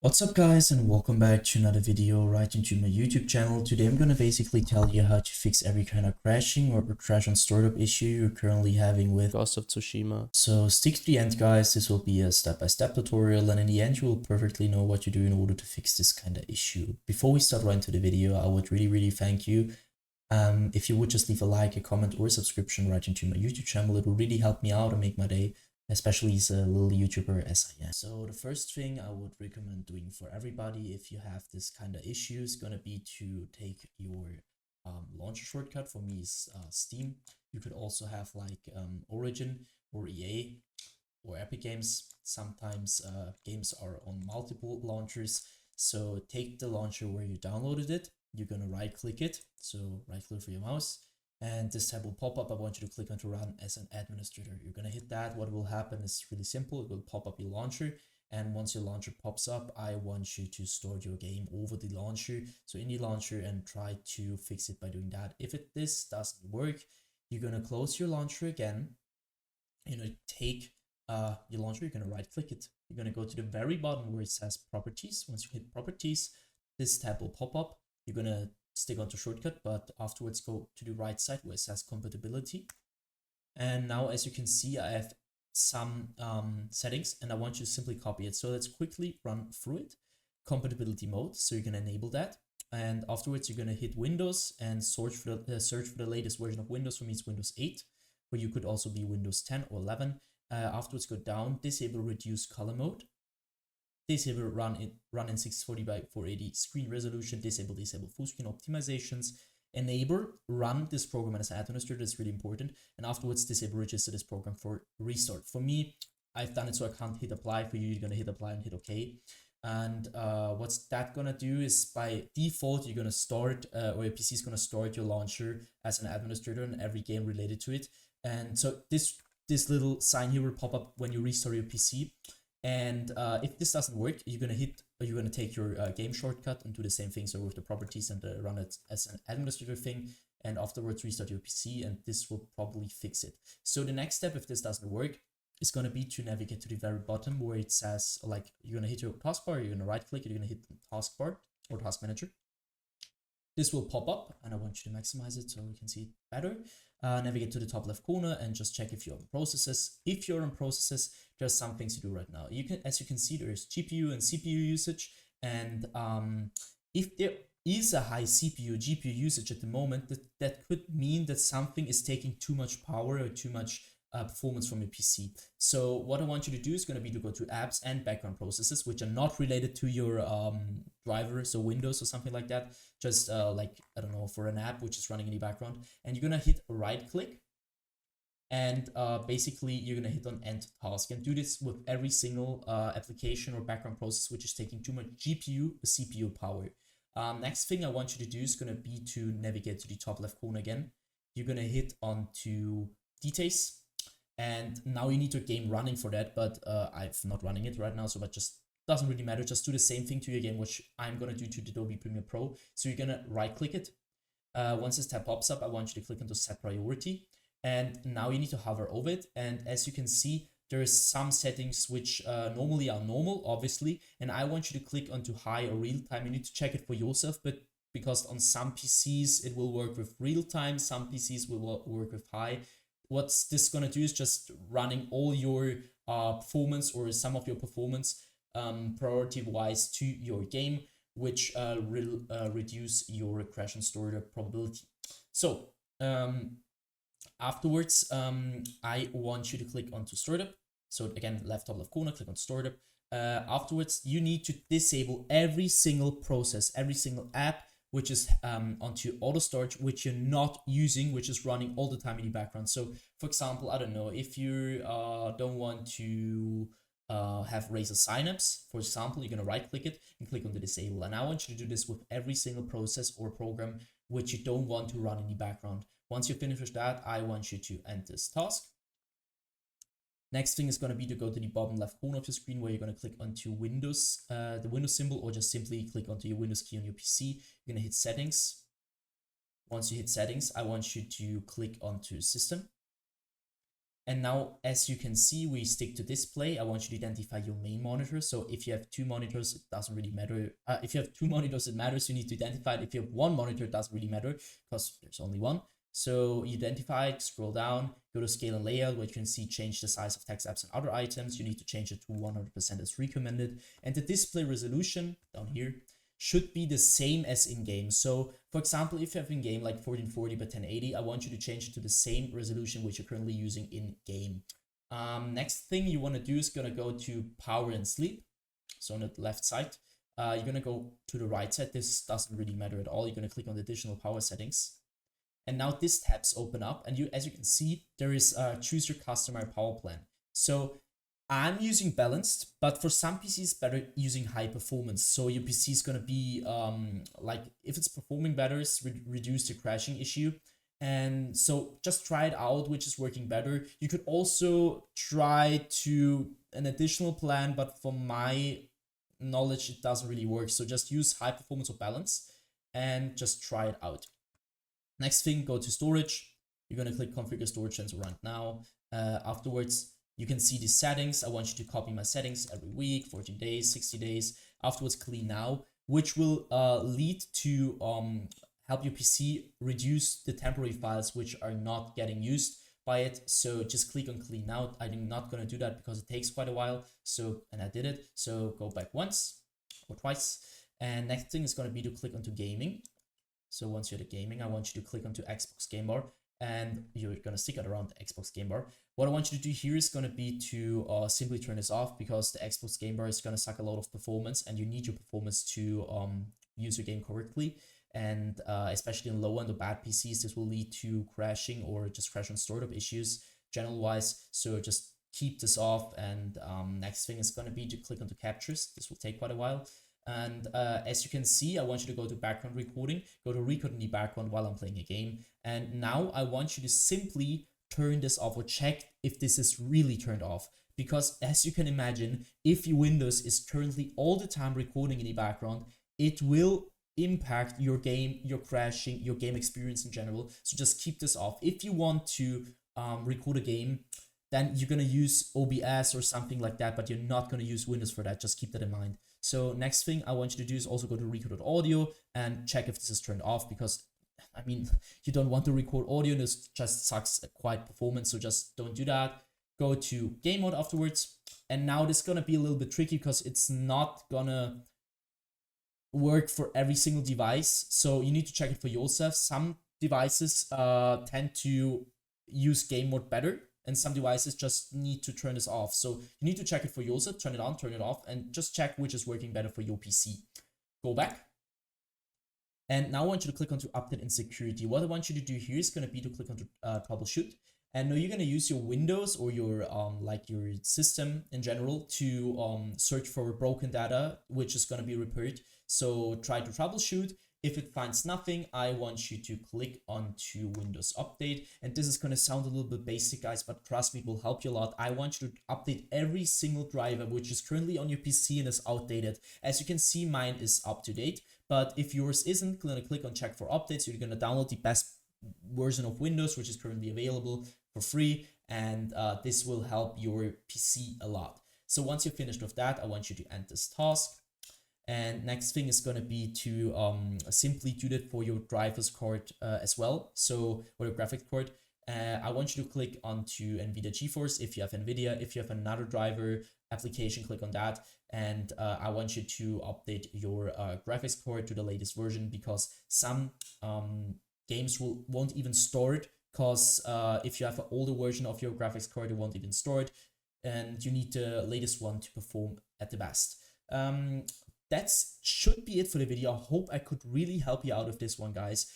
What's up guys, and welcome back to another video right into my YouTube channel. Today I'm gonna basically tell you how to fix every kind of crashing or crash on startup issue you're currently having with Ghost of Tsushima. So stick to the end guys, this will be a step-by-step tutorial, and in the end you will perfectly know what to do in order to fix this kind of issue. Before we start right into the video, I would really thank you if you would just leave a like, a comment, or a subscription right into my YouTube channel. It will really help me out and make my day, especially as a little YouTuber as I am. So the first thing I would recommend doing for everybody if you have this kind of issue is gonna be to take your launcher shortcut. For me is Steam. You could also have like Origin or EA or Epic Games. Sometimes games are on multiple launchers. So take the launcher where you downloaded it. You're gonna right click it. So right click for your mouse. And this tab will pop up. I want you to click on to run as an administrator. You're gonna hit that. What will happen is really simple. It will pop up your launcher. And once your launcher pops up, I want you to start your game over the launcher. So in the launcher and try to fix it by doing that. If this doesn't work, you're gonna close your launcher again. You're gonna take your launcher, you're gonna right click it. You're gonna go to the very bottom where it says properties. Once you hit properties, this tab will pop up. You're gonna stick onto shortcut, but afterwards go to the right side where it says compatibility. And now as you can see, I have some settings and I want you to simply copy it. So let's quickly run through it. Compatibility mode, so you're gonna enable that. And afterwards you're gonna hit Windows and search for the latest version of Windows. For me it's Windows 8, but you could also be Windows 10 or 11. Afterwards go down, disable reduce color mode. Disable run in 640 by 480 screen resolution. Disable full screen optimizations. Enable run this program as an administrator. That's really important. And afterwards disable register this program for restart. For me, I've done it so I can't hit apply. For you, you're gonna hit apply and hit OK. And what's that gonna do is by default you're gonna start or your PC is gonna start your launcher as an administrator in every game related to it. And so this little sign here will pop up when you restart your PC. And if this doesn't work, you're gonna take your game shortcut and do the same thing. So with the properties and run it as an administrator thing, and afterwards restart your PC, and this will probably fix it. So the next step, if this doesn't work, is gonna be to navigate to the very bottom where it says, like, you're gonna hit your taskbar, you're gonna right click, you're gonna hit the taskbar or task manager. This will pop up, and I want you to maximize it so we can see it better. Navigate to the top left corner and just check if you're on processes. If you're on processes, there's some things to do right now. As you can see, there's GPU and CPU usage, and if there is a high CPU GPU usage at the moment, that could mean that something is taking too much power or too much performance from your PC. So what I want you to do is going to be to go to apps and background processes, which are not related to your driver, so Windows or something like that. Just like, I don't know, for an app which is running in the background, and you're going to hit right click. And basically you're going to hit on end task and do this with every single application or background process which is taking too much GPU or CPU power. Next thing I want you to do is going to be to navigate to the top left corner again. You're going to hit onto details. And now you need your game running for that, but I'm not running it right now, so that just doesn't really matter. Just do the same thing to your game, which I'm gonna do to Adobe Premiere Pro. So you're gonna right click it. Once this tab pops up, I want you to click onto set priority. And now you need to hover over it. And as you can see, there is some settings which normally are normal, obviously. And I want you to click onto high or real time. You need to check it for yourself, but because on some PCs it will work with real time, some PCs will work with high. What's this gonna do is just running all your performance or some of your performance priority wise to your game, which will reduce your crash and startup probability. So afterwards, I want you to click onto startup. So again, left top left corner, click on startup. Afterwards, you need to disable every single process, every single app which is onto auto start, which you're not using, which is running all the time in the background. So for example, I don't know, if you don't want to have Razer Synapse, for example, you're gonna right click it and click on the disable. And I want you to do this with every single process or program which you don't want to run in the background. Once you finish with that, I want you to end this task. Next thing is going to be to go to the bottom left corner of your screen where you're going to click onto Windows, the Windows symbol, or just simply click onto your Windows key on your PC. You're going to hit settings. Once you hit settings, I want you to click onto system. And now, as you can see, we stick to display. I want you to identify your main monitor. So if you have two monitors, it doesn't really matter. If you have two monitors, it matters. You need to identify it. If you have one monitor, it doesn't really matter because there's only one. So you identify it, scroll down, go to scale and layout, where you can see change the size of text, apps, and other items. You need to change it to 100% as recommended. And the display resolution down here should be the same as in-game. So for example, if you have in-game like 1440 by 1080, I want you to change it to the same resolution which you're currently using in-game. Next thing you want to do is going to go to power and sleep. So on the left side, you're going to go to the right side. This doesn't really matter at all. You're going to click on the additional power settings. And now this tabs open up, and as you can see, there is choose your customer power plan. So I'm using balanced, but for some PCs better using high performance. So your PC is gonna be like, if it's performing better, it's reduce the crashing issue. And so just try it out, which is working better. You could also try to an additional plan, but from my knowledge, it doesn't really work. So just use high performance or balance and just try it out. Next thing, go to storage. You're gonna click configure storage sensor right now. Afterwards, you can see the settings. I want you to copy my settings every week, 14 days, 60 days. Afterwards, clean now, which will lead to help your PC reduce the temporary files which are not getting used by it. So just click on clean now. I'm not gonna do that because it takes quite a while. So, and I did it. So go back once or twice. And next thing is gonna be to click onto gaming. So once you're at gaming, I want you to click onto Xbox Game Bar, and you're going to stick it around the Xbox Game Bar. What I want you to do here is going to be to simply turn this off, because the Xbox Game Bar is going to suck a lot of performance, and you need your performance to use your game correctly. And especially in low end or bad PCs, this will lead to crashing or just crash on startup issues general wise. So just keep this off. And next thing is going to be to click onto captures. This will take quite a while. And as you can see, I want you to go to background recording, go to record in the background while I'm playing a game. And now I want you to simply turn this off, or check if this is really turned off. Because as you can imagine, if your Windows is currently all the time recording in the background, it will impact your game, your crashing, your game experience in general. So just keep this off. If you want to record a game, then you're going to use OBS or something like that, but you're not going to use Windows for that. Just keep that in mind. So next thing I want you to do is also go to record audio and check if this is turned off, because I mean, you don't want to record audio. This just sucks quite performance. So just don't do that. Go to game mode afterwards. And now this is going to be a little bit tricky because it's not gonna work for every single device. So you need to check it for yourself. Some devices tend to use game mode better, and some devices just need to turn this off. So you need to check it for yourself, turn it on, turn it off, and just check which is working better for your PC. Go back. And now I want you to click onto update and security. What I want you to do here is going to be to click onto troubleshoot. And now you're going to use your Windows or your like your system in general to search for broken data, which is going to be repaired. So try to troubleshoot. If it finds nothing, I want you to click onto Windows Update. And this is going to sound a little bit basic, guys, but trust me, it will help you a lot. I want you to update every single driver which is currently on your PC and is outdated. As you can see, mine is up to date. But if yours isn't, going to click on check for updates. You're going to download the best version of Windows, which is currently available for free. And this will help your PC a lot. So once you're finished with that, I want you to end this task. And next thing is going to be to simply do that for your driver's card as well. So, or your graphics card. I want you to click onto NVIDIA GeForce if you have NVIDIA. If you have another driver application, click on that. And I want you to update your graphics card to the latest version, because some games won't even store it. Because if you have an older version of your graphics card, it won't even store it. And you need the latest one to perform at the best. That should be it for the video. I hope I could really help you out with this one, guys.